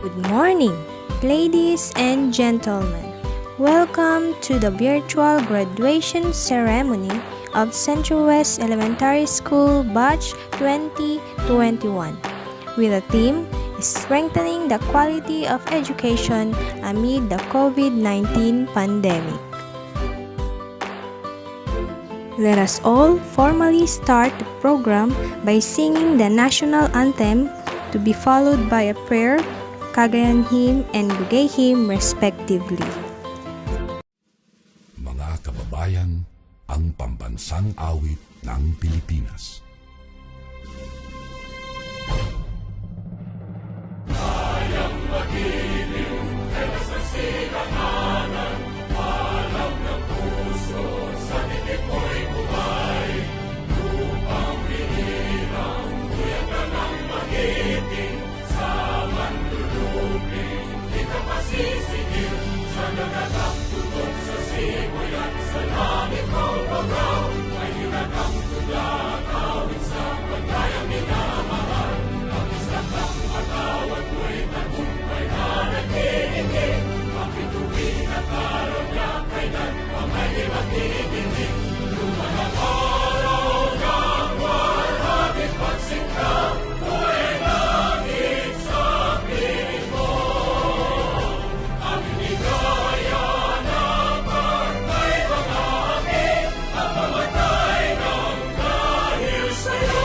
Good morning, ladies and gentlemen. Welcome to the virtual graduation ceremony of Ceremony-Cwes Elementary School Batch 2021 with the theme Strengthening the Quality of Education Amid the COVID-19 Pandemic. Let us all formally start the program by singing the national anthem to be followed by a prayer, Cagayan hymn, and Bugay hymn respectively. Mga kababayan, ang pambansang awit ng Pilipinas. Kayang magiliw, ewas ang silanganan, alam ng puso, sa titik mo'y buhay. Lupang binirang, tuyag ka ng magiting, sa manluluping, di ka pasisigil, sa nagatang tutok sa simoy at sa langit mo pagaw, ay hinagang tulad, awit sa pagkayang minamahal. Ang isang ng atawad mo'y tagumpay na nagtitingin, ang bituin at araw niya kailan ang may magtitingin. Lumanang araw ng warhabit pagsingka, buhay langit sa piling mo. Ang inigaya na partay mga akin, at mamatay ng dahil sa'yo.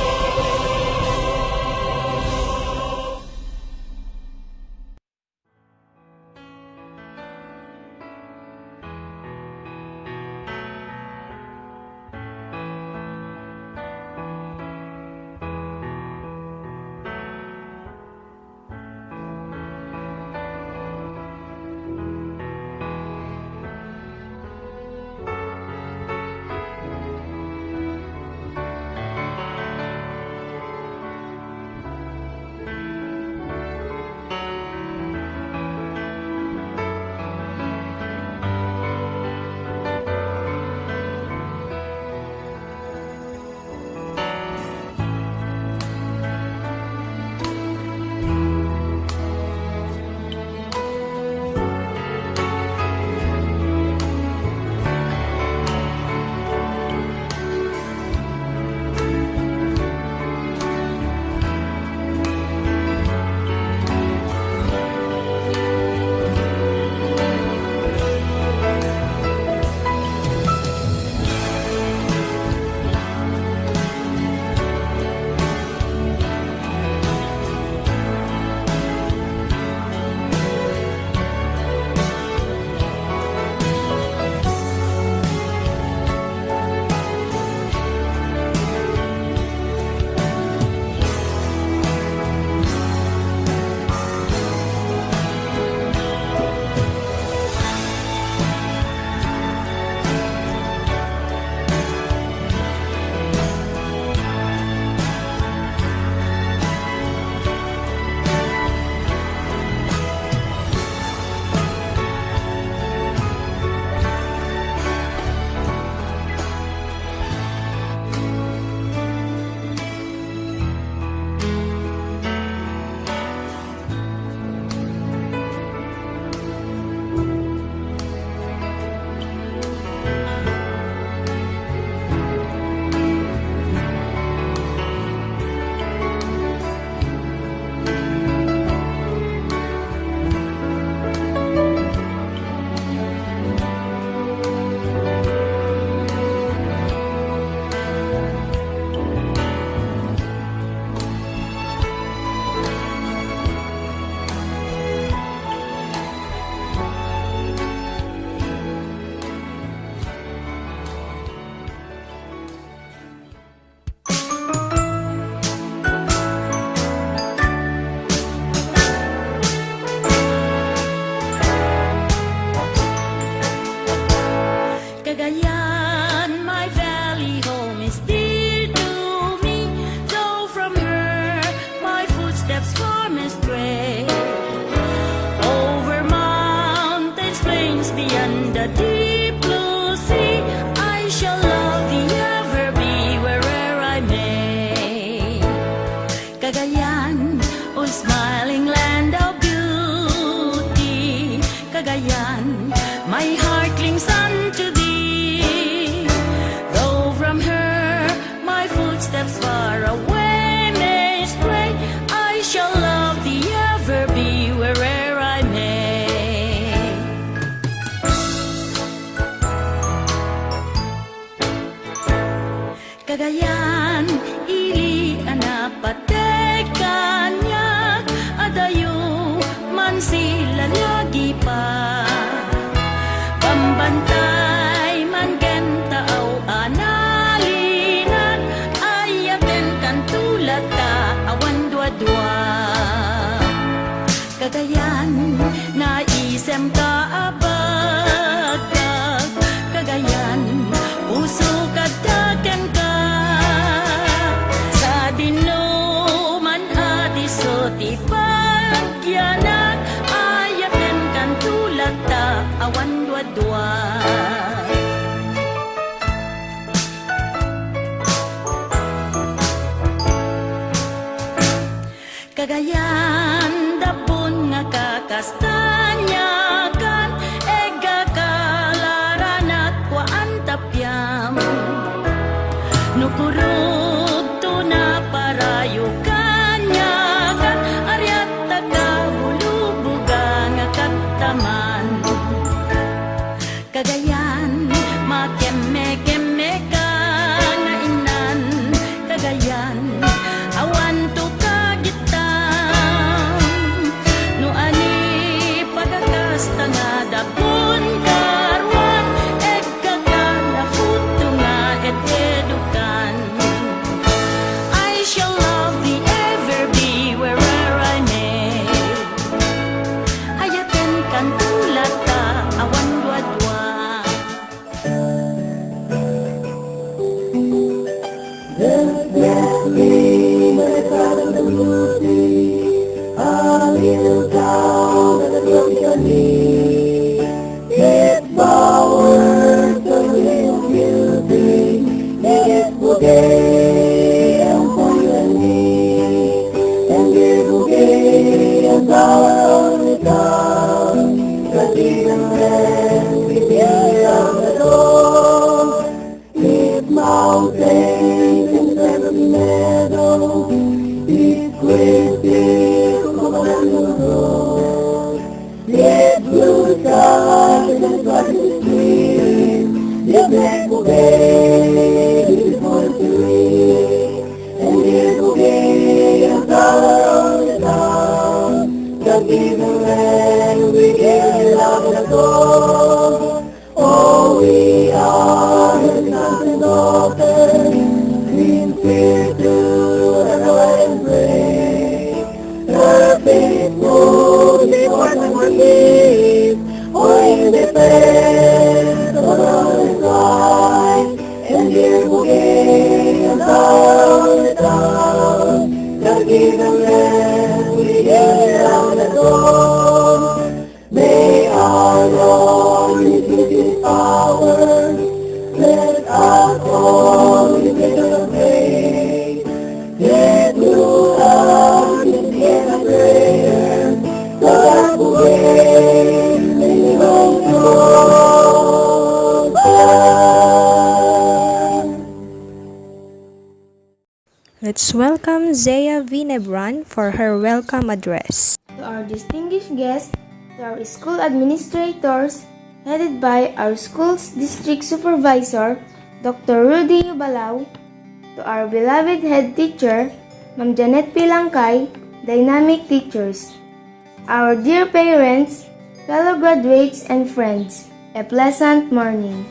Cagayan, my valley home is dear to me, though from her my footsteps far may stray. Over mountains, plains, beyond the deep blue sea, I shall love thee, ever be where'er I may. Cagayan, oh smiling land of beauty, Kagayan, naisem ka abad Kagayan, puso katagan ka Sa dinuman adiso ti pagyanak Ayaten kan tulad ta awan dua-dua Kagayan dapon nga kakastanyakan Ega kalaran at kwaan tapyam Nukurog to na parayo kanyakan Aryat taga bulubuga nga kataman Kagayan makeme-keme ka nga inan Kagayan awan to Tanga dapun karwan Egkakala futo nga et edukan I shall love thee ever be wherever I may Hayaten kan tulad ta awan dua-dua A little town that will be on me. It's power to live beauty. It's bouquet and for you and me. And it's bouquet and power on the town. Cause even when we feel out the door, it's mountains instead of meadows. It's crazy. It's blue skies and starting to stream. It's black bouquet, it's poetry. And it's bouquet and color on the town. Just even when we get out the door. Oh, we are his sons and daughters. In fear to adore and pray. Faithful, before the morning, or in the face of the sky, and dear bouquet and all the town, just give them rest, we get out the door. May our Lord receive His power, let us all be of faith. Let you love in the end of prayer, so that bouquet may go through. Let's welcome Zaya Vinebran for her welcome address. To our distinguished guests, to our school administrators, headed by our school's district supervisor, Dr. Rudy Yubalao, to our beloved head teacher, Ma'am Janet Pilangkay, dynamic teachers, our dear parents, fellow graduates and friends, a pleasant morning.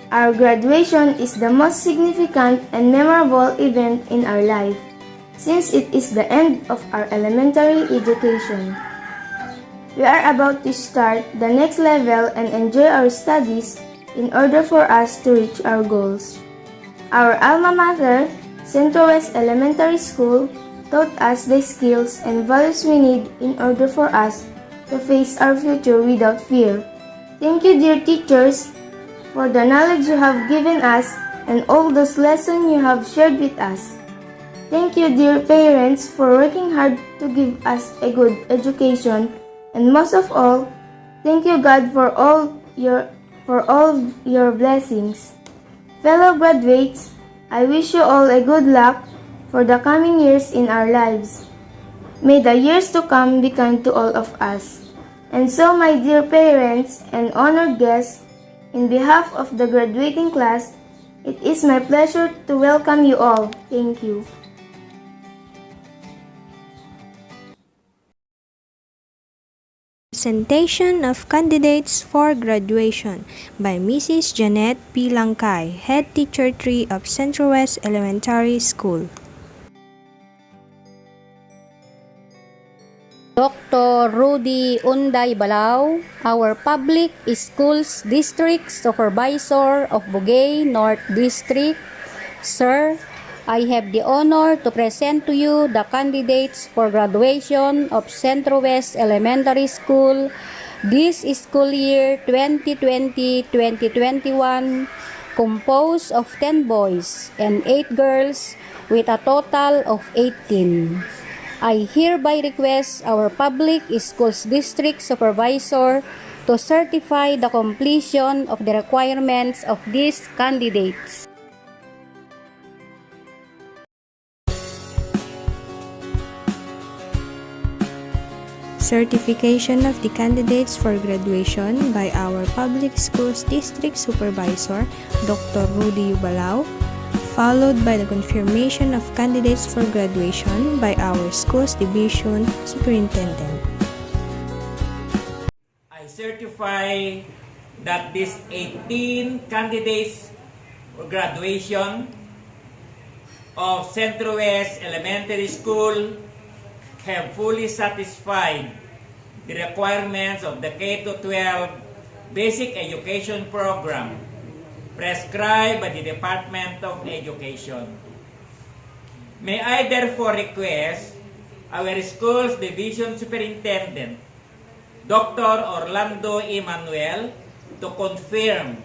Our graduation is the most significant and memorable event in our life, since it is the end of our elementary education. We are about to start the next level and enjoy our studies in order for us to reach our goals. Our alma mater, CongTV Elementary School, taught us the skills and values we need in order for us to face our future without fear. Thank you, dear teachers, for the knowledge you have given us and all those lessons you have shared with us. Thank you, dear parents, for working hard to give us a good education, and most of all, thank you, God, for all your blessings. Fellow graduates, I wish you all a good luck for the coming years in our lives. May the years to come be kind to all of us. And so, my dear parents and honored guests, in behalf of the graduating class, it is my pleasure to welcome you all. Thank you. Presentation of candidates for graduation by Mrs. Janet Pilangkay, Head Teacher 3 of CongTV Elementary School. Dr. Rudy Unday Balao, our Public Schools District Supervisor of Bugay North District. Sir, I have the honor to present to you the candidates for graduation of Centro-West Elementary School this school year 2020-2021, composed of 10 boys and 8 girls with a total of 18. I hereby request our Public Schools District Supervisor to certify the completion of the requirements of these candidates. Certification of the candidates for graduation by our Public Schools District Supervisor, Dr. Rudy Balao, followed by the confirmation of candidates for graduation by our Schools Division Superintendent. I certify that these 18 candidates for graduation of Centro-West Elementary School have fully satisfied the requirements of the K-12 Basic Education Program prescribed by the Department of Education. May I therefore request our Schools Division Superintendent, Dr. Orlando Emanuel, to confirm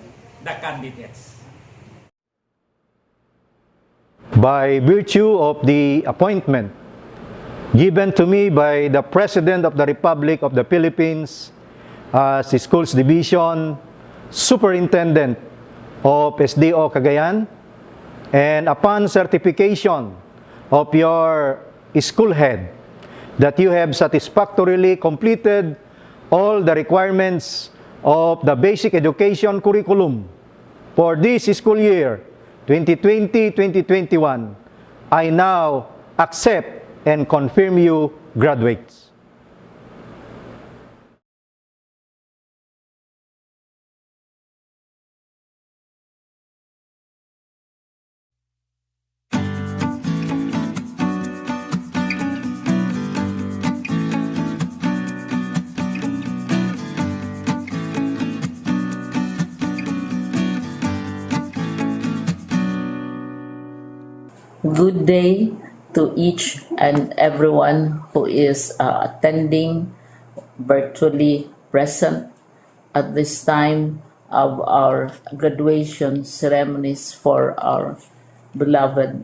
the candidates. By virtue of the appointment given to me by the President of the Republic of the Philippines as the Schools Division Superintendent of SDO Cagayan, and upon certification of your school head that you have satisfactorily completed all the requirements of the basic education curriculum for this school year 2020-2021, I now accept and confirm you graduates. Good day to each and everyone who is attending virtually present at this time of our graduation ceremonies for our beloved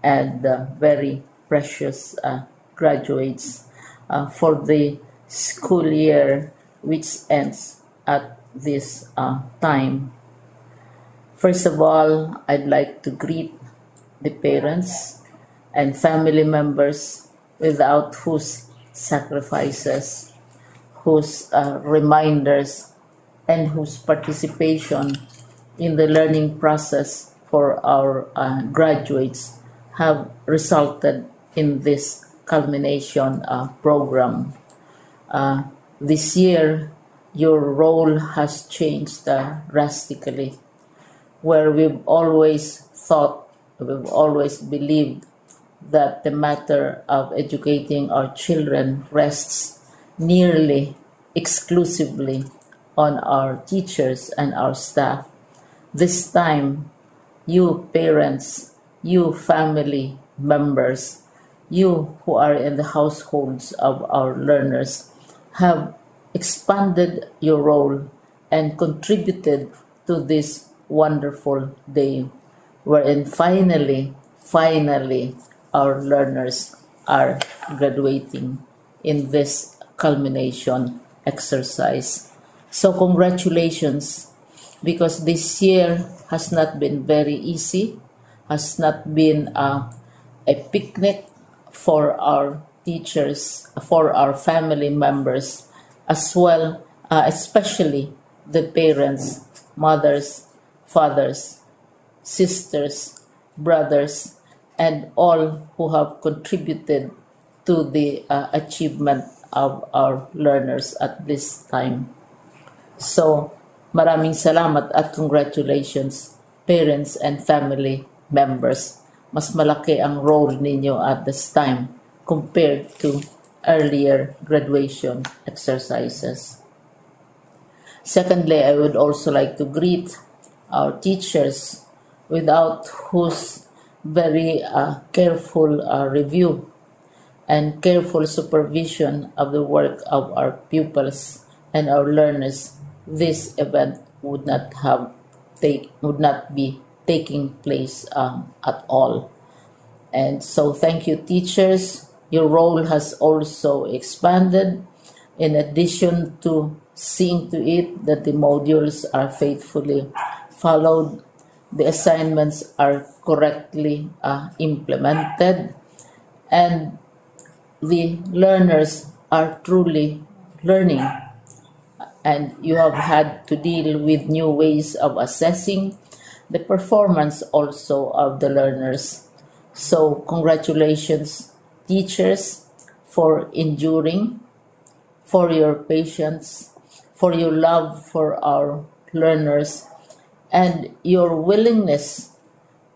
and very precious graduates for the school year which ends at this time. First of all, I'd like to greet the parents and family members without whose sacrifices, whose reminders, and whose participation in the learning process for our graduates have resulted in this culmination program. This year, your role has changed drastically, where we've always believed that the matter of educating our children rests nearly exclusively on our teachers and our staff. This time, you parents, you family members, you who are in the households of our learners have expanded your role and contributed to this wonderful day, wherein finally, our learners are graduating in this culmination exercise. So congratulations, because this year has not been very easy, has not been a picnic for our teachers, for our family members, as well, especially the parents, mothers, fathers, sisters, brothers, and all who have contributed to the achievement of our learners at this time. So, maraming salamat at congratulations, parents and family members. Mas malaki ang role ninyo at this time compared to earlier graduation exercises. Secondly, I would also like to greet our teachers, without whose very careful review and careful supervision of the work of our pupils and our learners, this event would not be taking place at all. And so thank you, teachers. Your role has also expanded. In addition to seeing to it that the modules are faithfully followed, the assignments are correctly implemented, and the learners are truly learning, and you have had to deal with new ways of assessing the performance also of the learners. So congratulations, teachers, for enduring, for your patience, for your love for our learners, and your willingness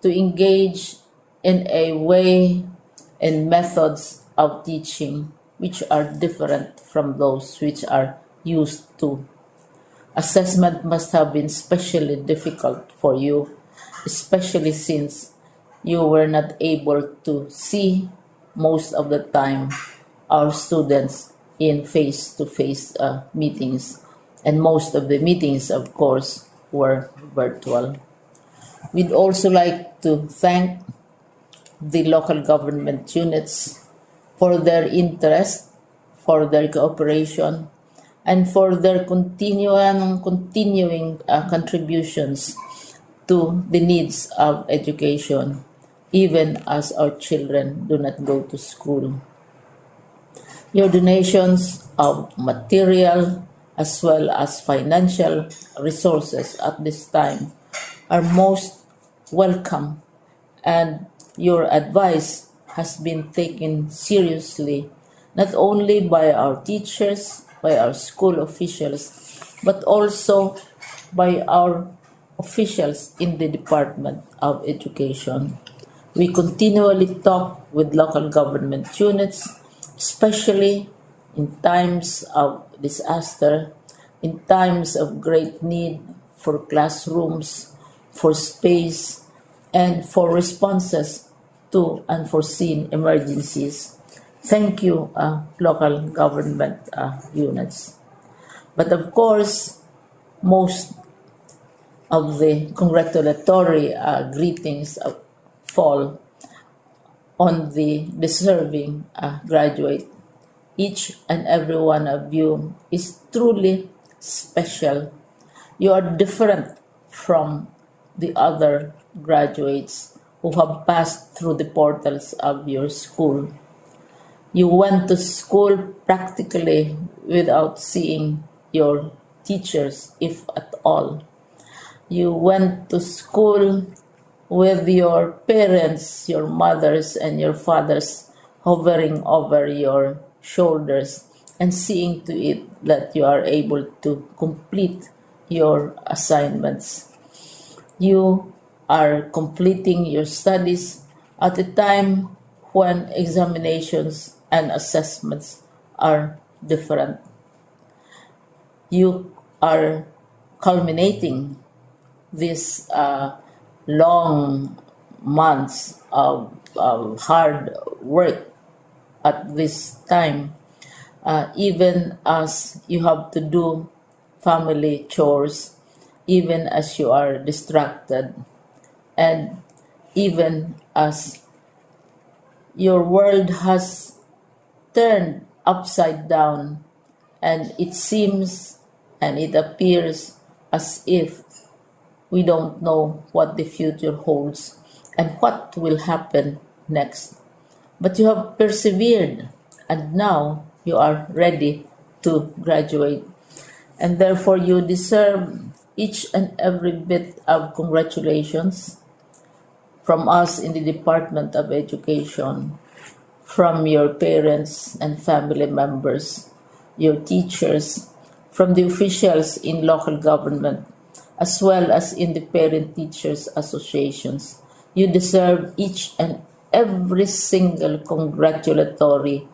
to engage in a way and methods of teaching which are different from those which are used to. Assessment must have been especially difficult for you, especially since you were not able to see most of the time our students in face-to-face meetings, and most of the meetings, of course, were virtual. We'd also like to thank the local government units for their interest, for their cooperation, and for their continuing contributions to the needs of education, even as our children do not go to school. Your donations of material as well as financial resources at this time are most welcome, and your advice has been taken seriously not only by our teachers, by our school officials, but also by our officials in the Department of Education. We continually talk with local government units, especially in times of disaster, in times of great need for classrooms, for space, and for responses to unforeseen emergencies. Thank you, local government units. But of course, most of the congratulatory greetings fall on the deserving graduate. Each and every one of you is truly special. You are different from the other graduates who have passed through the portals of your school. You went to school practically without seeing your teachers, if at all. You went to school with your parents, your mothers, and your fathers hovering over your shoulders and seeing to it that you are able to complete your assignments. You are completing your studies at a time when examinations and assessments are different. You are culminating these long months of hard work at this time, even as you have to do family chores, even as you are distracted, and even as your world has turned upside down, and it seems and it appears as if we don't know what the future holds and what will happen next. But you have persevered, and now you are ready to graduate. And therefore, you deserve each and every bit of congratulations from us in the Department of Education, from your parents and family members, your teachers, from the officials in local government, as well as in the parent teachers associations. You deserve each and every single congratulatory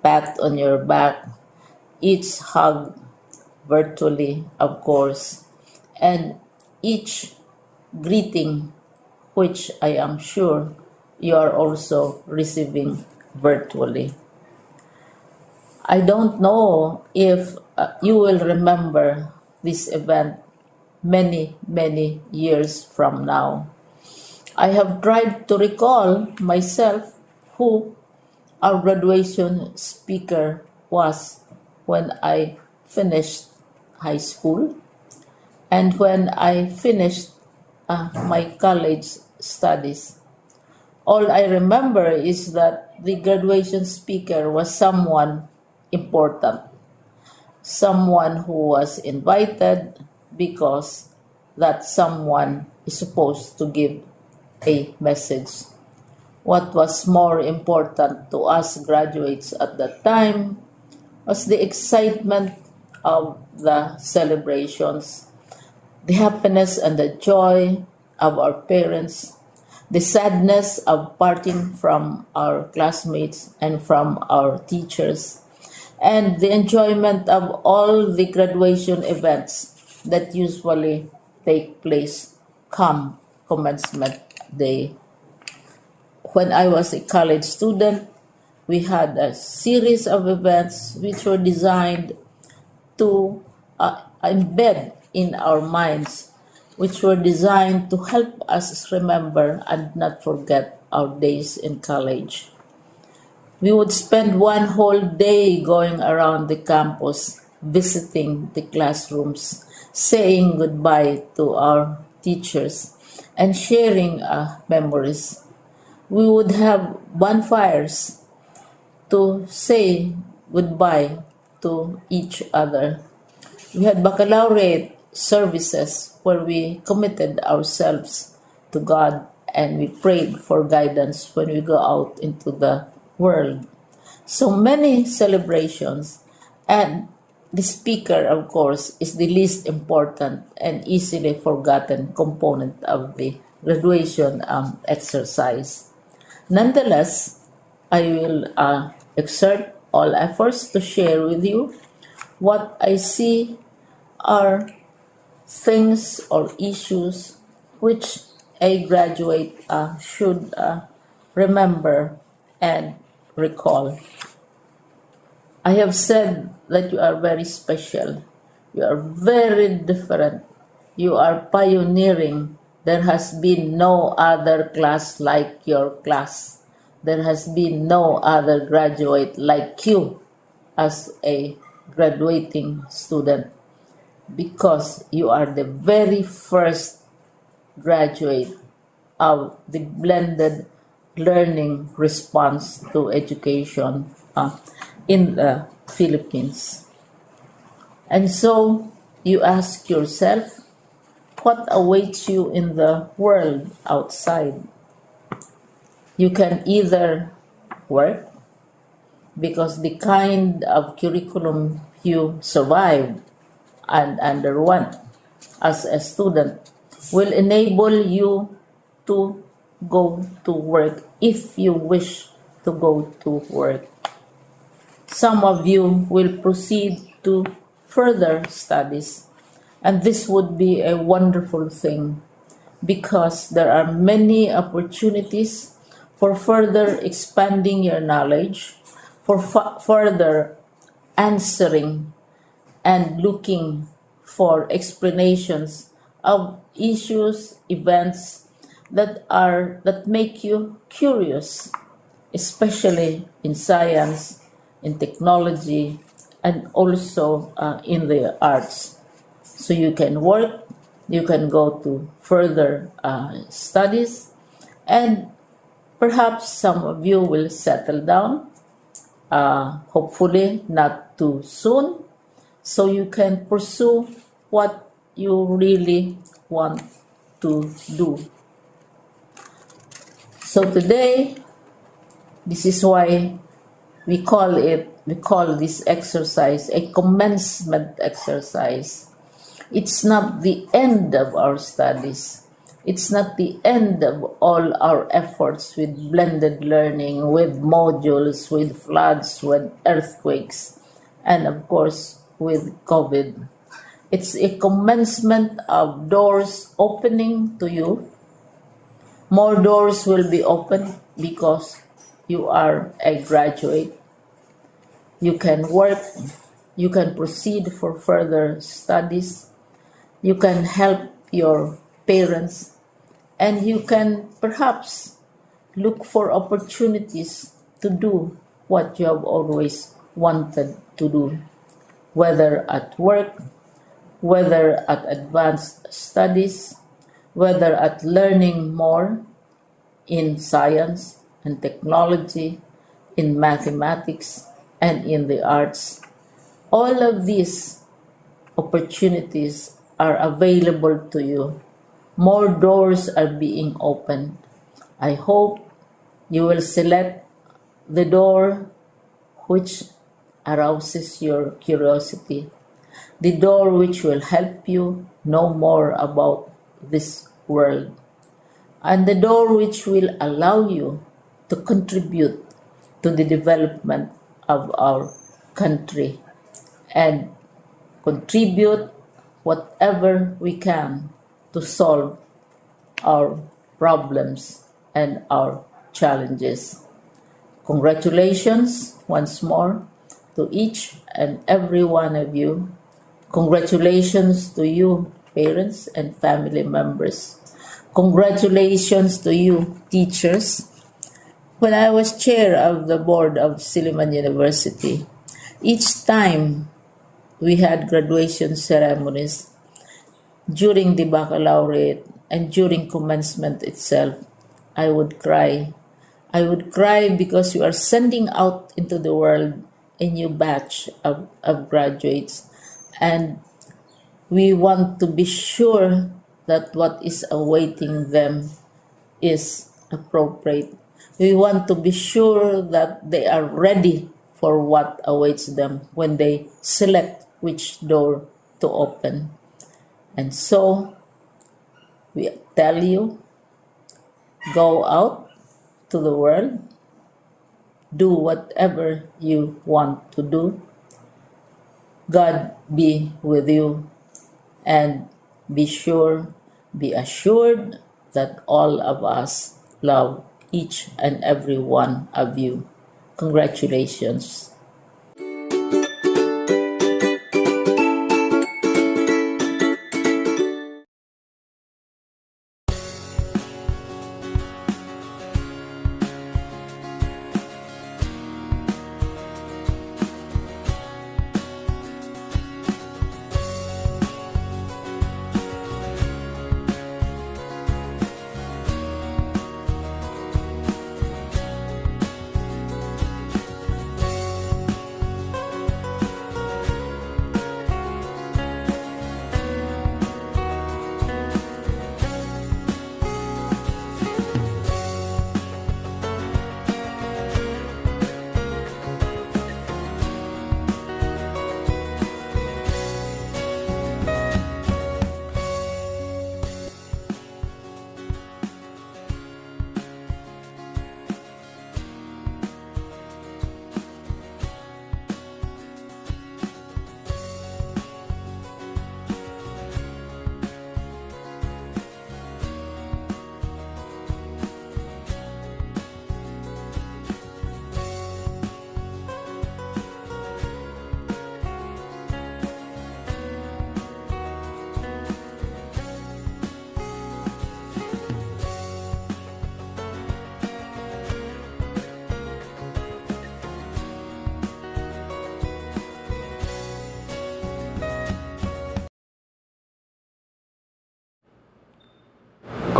pat on your back, each hug virtually, of course, and each greeting, which I am sure you are also receiving virtually. I don't know if you will remember this event many, many years from now. I have tried to recall myself who our graduation speaker was when I finished high school and when I finished my college studies. All I remember is that the graduation speaker was someone important, someone who was invited because that someone is supposed to give a message. What was more important to us graduates at that time was the excitement of the celebrations, the happiness and the joy of our parents, the sadness of parting from our classmates and from our teachers, and the enjoyment of all the graduation events that usually take place come commencement day. When I was a college student, we had a series of events which were designed to embed in our minds, which were designed to help us remember and not forget our days in college. We would spend one whole day going around the campus, visiting the classrooms, saying goodbye to our teachers, and sharing memories. We would have bonfires to say goodbye to each other. We had baccalaureate services where we committed ourselves to God and we prayed for guidance when we go out into the world. So many celebrations, and the speaker, of course, is the least important and easily forgotten component of the graduation exercise. Nonetheless, I will exert all efforts to share with you what I see are things or issues which a graduate should remember and recall. I have said that you are very special. You are very different. You are pioneering. There has been no other class like your class. There has been no other graduate like you as a graduating student, because you are the very first graduate of the blended learning response to education in the Philippines. And so you ask yourself, what awaits you in the world outside? You can either work, because the kind of curriculum you survived and underwent as a student will enable you to go to work if you wish to go to work. Some of you will proceed to further studies, and this would be a wonderful thing because there are many opportunities for further expanding your knowledge, for further answering and looking for explanations of issues, events that make you curious, especially in science, in technology, and also in the arts. So you can work, you can go to further studies, and perhaps some of you will settle down, hopefully not too soon, so you can pursue what you really want to do. So today, this is why we call this exercise a commencement exercise. It's not the end of our studies. It's not the end of all our efforts with blended learning, with modules, with floods, with earthquakes, and of course with COVID. It's a commencement of doors opening to you. More doors will be opened because you are a graduate. You can work, you can proceed for further studies, you can help your parents, and you can perhaps look for opportunities to do what you have always wanted to do, whether at work, whether at advanced studies, whether at learning more in science and technology, in mathematics, and in the arts. All of these opportunities are available to you. More doors are being opened. I hope you will select the door which arouses your curiosity, the door which will help you know more about this world, and the door which will allow you to contribute to the development of our country and contribute whatever we can to solve our problems and our challenges. Congratulations once more to each and every one of you. Congratulations to you, parents and family members. Congratulations to you, teachers. When I was chair of the board of Silliman University, each time we had graduation ceremonies during the baccalaureate and during commencement itself, I would cry. I would cry because we are sending out into the world a new batch of graduates, and we want to be sure that what is awaiting them is appropriate. We want to be sure that they are ready for what awaits them when they select which door to open. And so we tell you, go out to the world, do whatever you want to do. God be with you, and be assured that all of us love each and every one of you. Congratulations.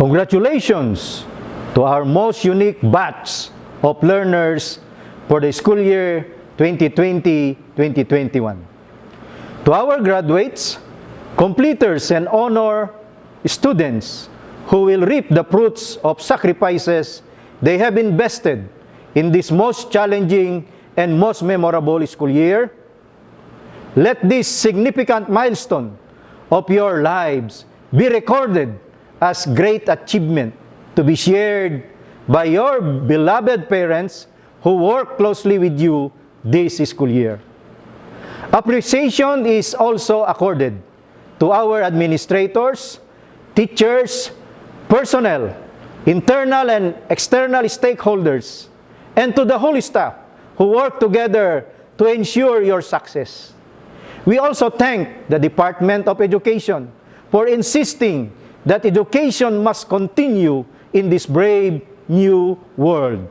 Congratulations to our most unique batch of learners for the school year 2020-2021. To our graduates, completers, and honor students who will reap the fruits of sacrifices they have invested in this most challenging and most memorable school year, let this significant milestone of your lives be recorded as great achievement to be shared by your beloved parents who work closely with you this school year. Appreciation is also accorded to our administrators, teachers, personnel, internal and external stakeholders, and to the whole staff who work together to ensure your success. We also thank the Department of Education for insisting that education must continue in this brave new world.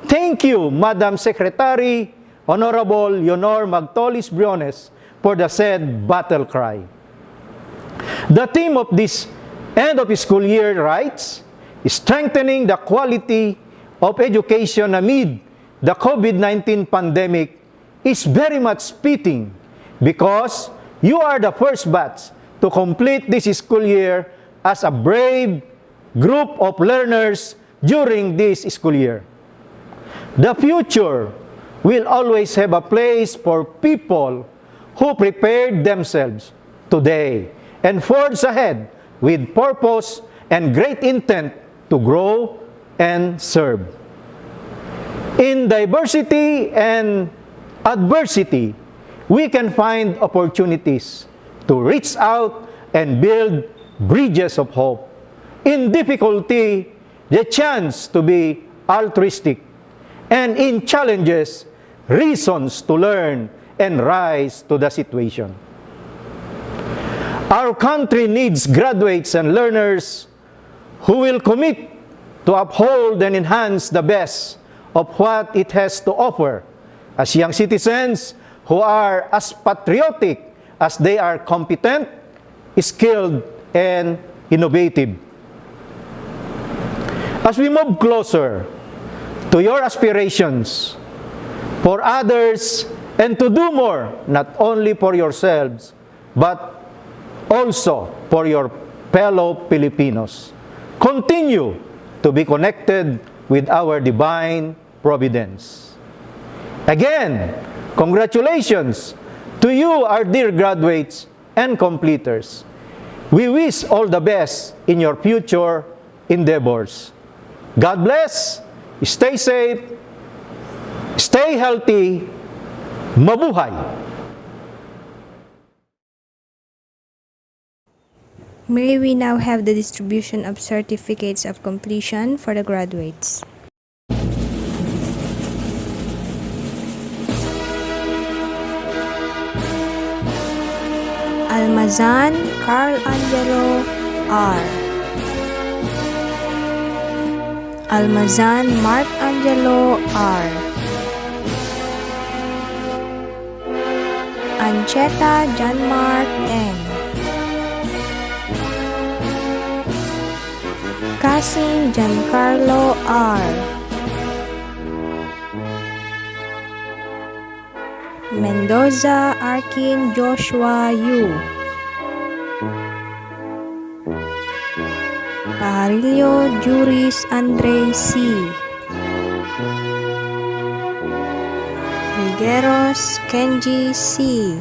Thank you, Madam Secretary, Honorable Leonor Magtolis Briones, for the said battle cry. The theme of this end of school year writes, strengthening the quality of education amid the COVID-19 pandemic is very much fitting because you are the first batch to complete this school year as a brave group of learners during this school year. The future will always have a place for people who prepared themselves today and forge ahead with purpose and great intent to grow and serve. In diversity and adversity, we can find opportunities to reach out and build bridges of hope. In difficulty, the chance to be altruistic, and in challenges, reasons to learn and rise to the situation. Our country needs graduates and learners who will commit to uphold and enhance the best of what it has to offer as young citizens who are as patriotic as they are competent, skilled, and innovative. As we move closer to your aspirations for others and to do more, not only for yourselves, but also for your fellow Filipinos. Continue to be connected with our divine providence. Again, congratulations to you, our dear graduates and completers. We wish all the best in your future endeavors. God bless, stay safe, stay healthy, mabuhay! May we now have the distribution of certificates of completion for the graduates. Almazan Carl Angelo R. Almazan Mark Angelo R. Ancheta John Mark N. Casing Giancarlo R. Mendoza Arkin Joshua U. Pajarillo Juris Andre C. Rigueros Kenji C.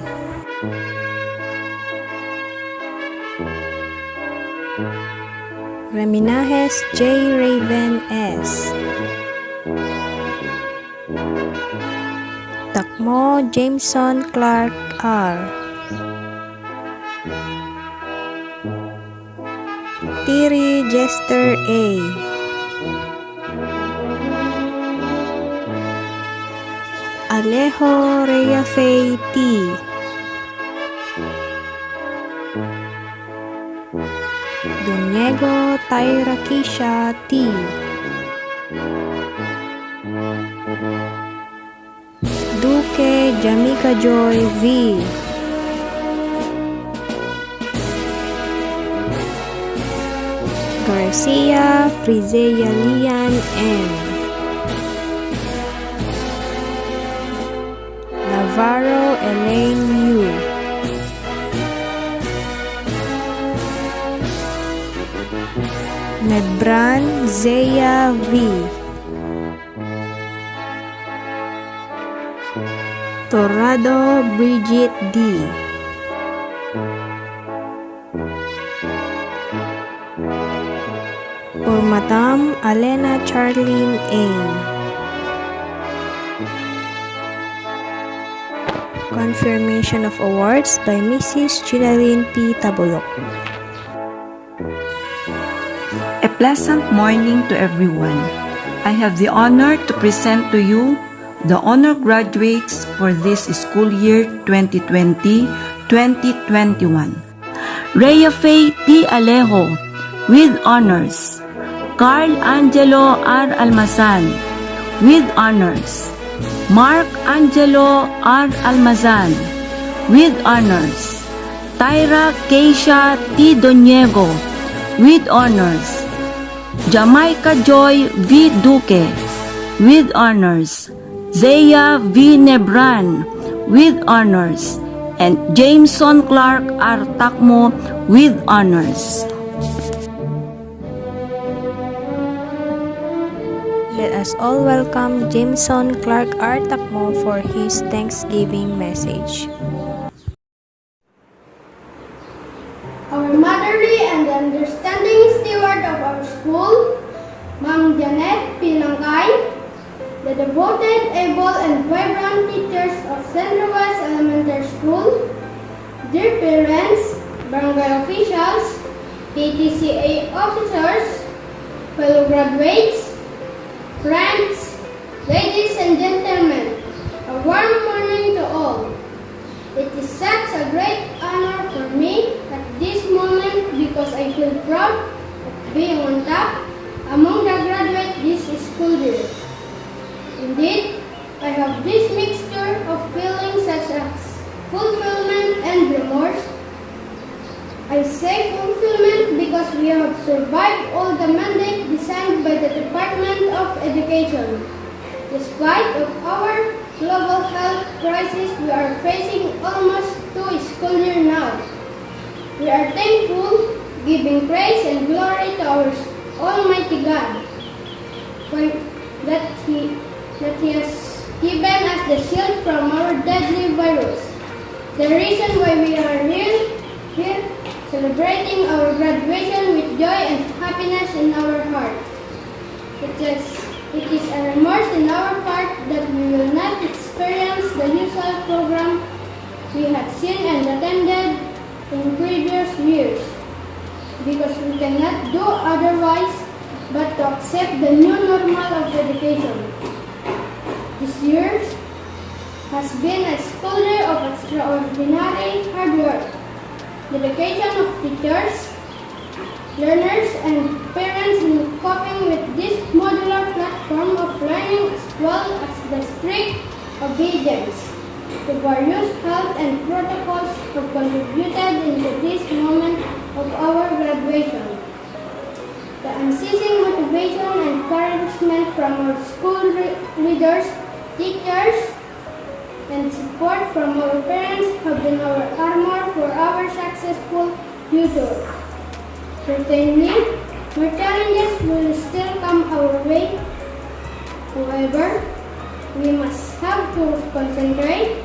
Reminajes J. Raven S. Takmo Jameson Clark R. Tiri Jester A. Alejo Reyafe T. Dunyego Tyrakisha T. Duque Jamaica Joy V. Garcia Frizea Lian M. Navarro Elaine U. Medbran Zeya V. Torrado Bridget D. Madam Alena Charlene A. Confirmation of awards by Mrs. Ginaline P. Tabulok. A pleasant morning to everyone. I have the honor to present to you the honor graduates for this school year 2020-2021. Rhea Faye T. Alejo with honors. Carl Angelo R. Almazan with honors. Mark Angelo R. Almazan with honors. Tyra Keisha T. Doniego with honors. Jamaica Joy V. Duque with honors. Zaya V. Nebran with honors. And Jameson Clark R. Takmo with honors. Let us all welcome Jameson Clark R. Takmo for his Thanksgiving message. Our motherly and understanding steward of our school, Ma'am Janet Pinangkay, the devoted, able, and vibrant teachers of Ceremony-Cwes Elementary School, dear parents, barangay officials, PTCA officers, fellow graduates, friends, ladies and gentlemen, a warm morning to all. It is such a great honor for me at this moment because I feel proud of being on top among the graduates this school year. Indeed, I have this mixture of feelings such as fulfillment and remorse. I say fulfillment because we have survived all the mandate designed by the Department of Education. Despite of our global health crisis we are facing almost 2 school years now. We are thankful, giving praise and glory to our Almighty God for that He has given us the shield from our deadly virus. The reason why we are here celebrating our graduation with joy and happiness in our heart. It is a remorse in our part that we will not experience the usual program we had seen and attended in previous years, because we cannot do otherwise but to accept the new normal of education. This year has been a school year of extraordinary hard work, dedication of teachers, learners, and parents in coping with this modular platform of learning, as well as the strict obedience to various health and protocols have contributed into this moment of our graduation. The unceasing motivation and encouragement from our school leaders, teachers, and support from our parents have been our armor for our successful future. Certainly, more challenges will still come our way. However, we must have to concentrate,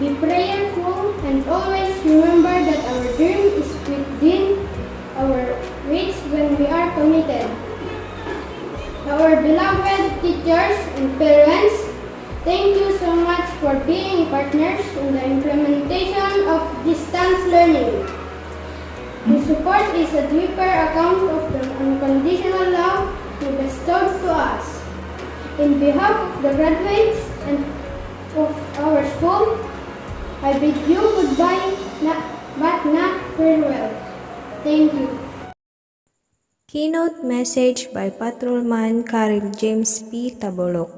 be prayerful, and always remember that our dream is within our reach when we are committed. Our beloved teachers and parents, thank you so much for being partners in the implementation of distance learning. The support is a deeper account of the unconditional love you bestowed to us. In behalf of the graduates and of our school, I bid you goodbye, but not farewell. Thank you. Keynote message by Patrolman Karil James P. Tabolok.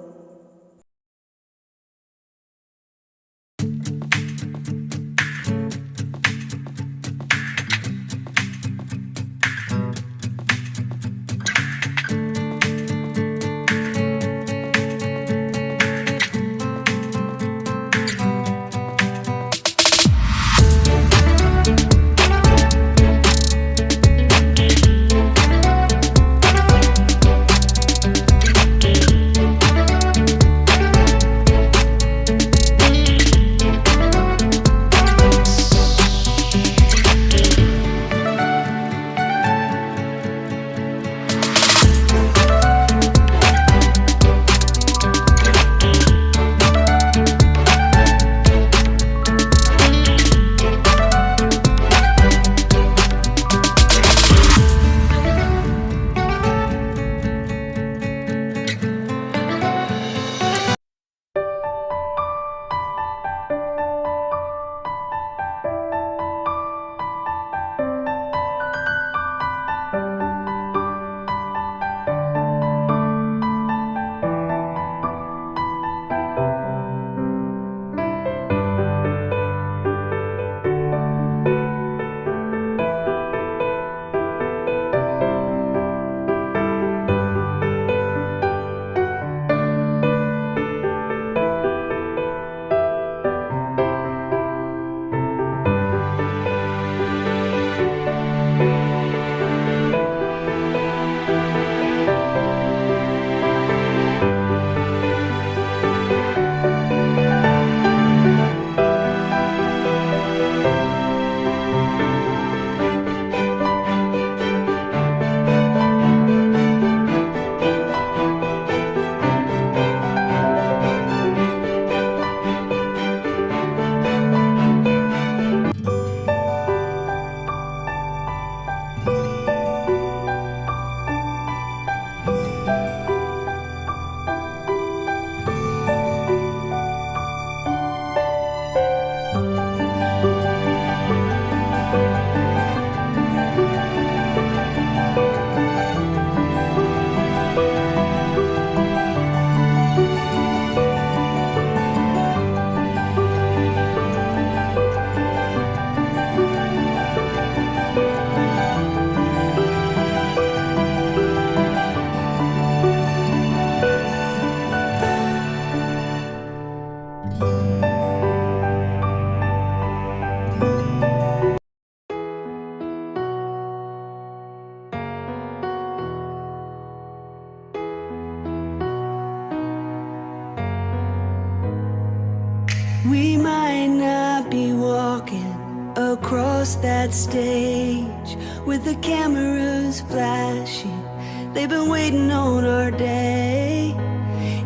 across that stage with the cameras flashing. They've been waiting on our day.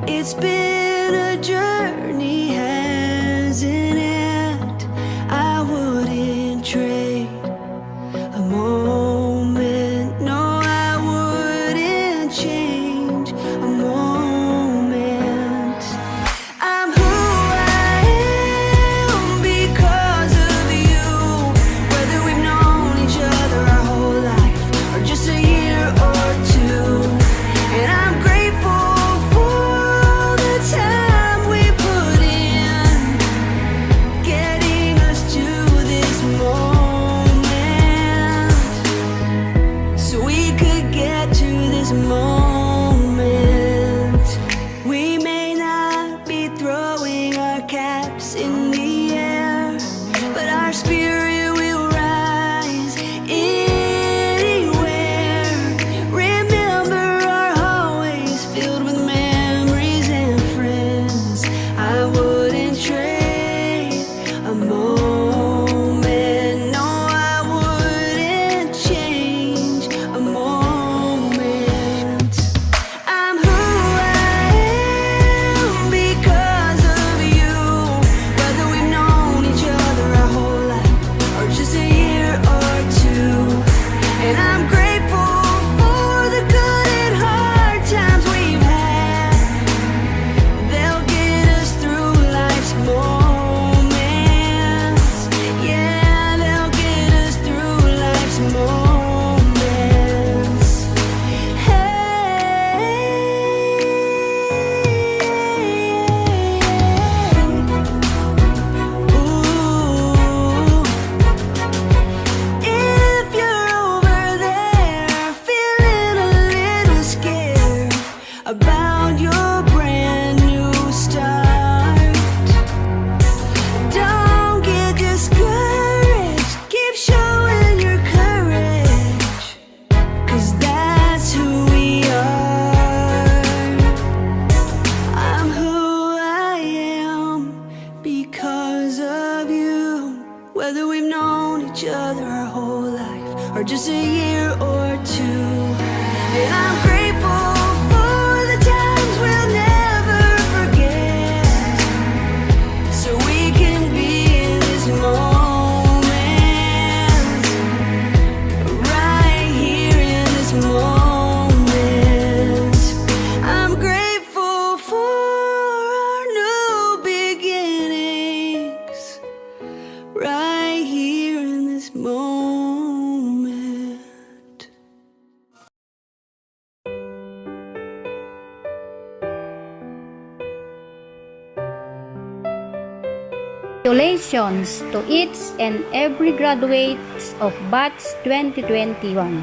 It's been a journey, hasn't it? I wouldn't trade a moment. No, I wouldn't change a moment. I'm who I am because of you. Whether we've known each other our whole life or just a year or two. And I'm grateful for the time we put in, getting us to this moment, so we could get to this moment. We may not be throwing our caps in the air, but our spirit will rise anywhere. Remember our hallways filled with memories and friends. I wouldn't trade a moment. No, I wouldn't change a moment. I'm who I am because of you. Whether we've known each other our whole life or just a year or two. And I'm grateful for the good and hard times we've had. They'll get us through life's moments. Yeah, they'll get us through life's moments. Hey, ooh. If you're over there feeling a little scared about your brand new start, don't get discouraged. Keep showing your courage, 'cause that's who we are. I'm who I am because of you. Whether we've known each other our whole life or just a year or two. And I'm grateful for the times we'll never forget, so we can be in this moment, right here in this moment. I'm grateful for our new beginnings, right here in this moment. Congratulations to each and every graduates of Batch 2021.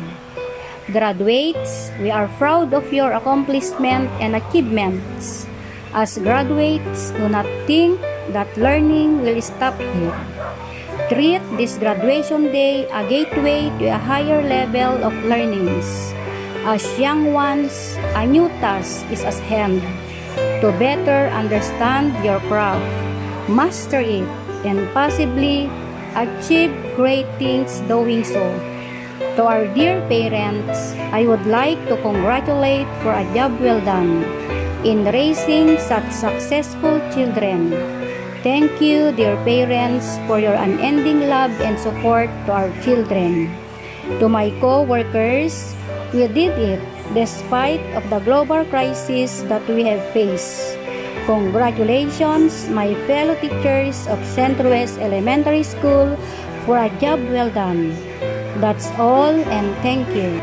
Graduates, we are proud of your accomplishment and achievements. As graduates, do not think that learning will stop here. Treat this graduation day a gateway to a higher level of learnings. As young ones, a new task is at hand to better understand your craft, master it, and possibly achieve great things doing so. To our dear parents, I would like to congratulate for a job well done in raising such successful children. Thank you, dear parents, for your unending love and support to our children. To my co-workers, we did it despite of the global crisis that we have faced. Congratulations, my fellow teachers of CongTV Elementary School, for a job well done. That's all, and thank you.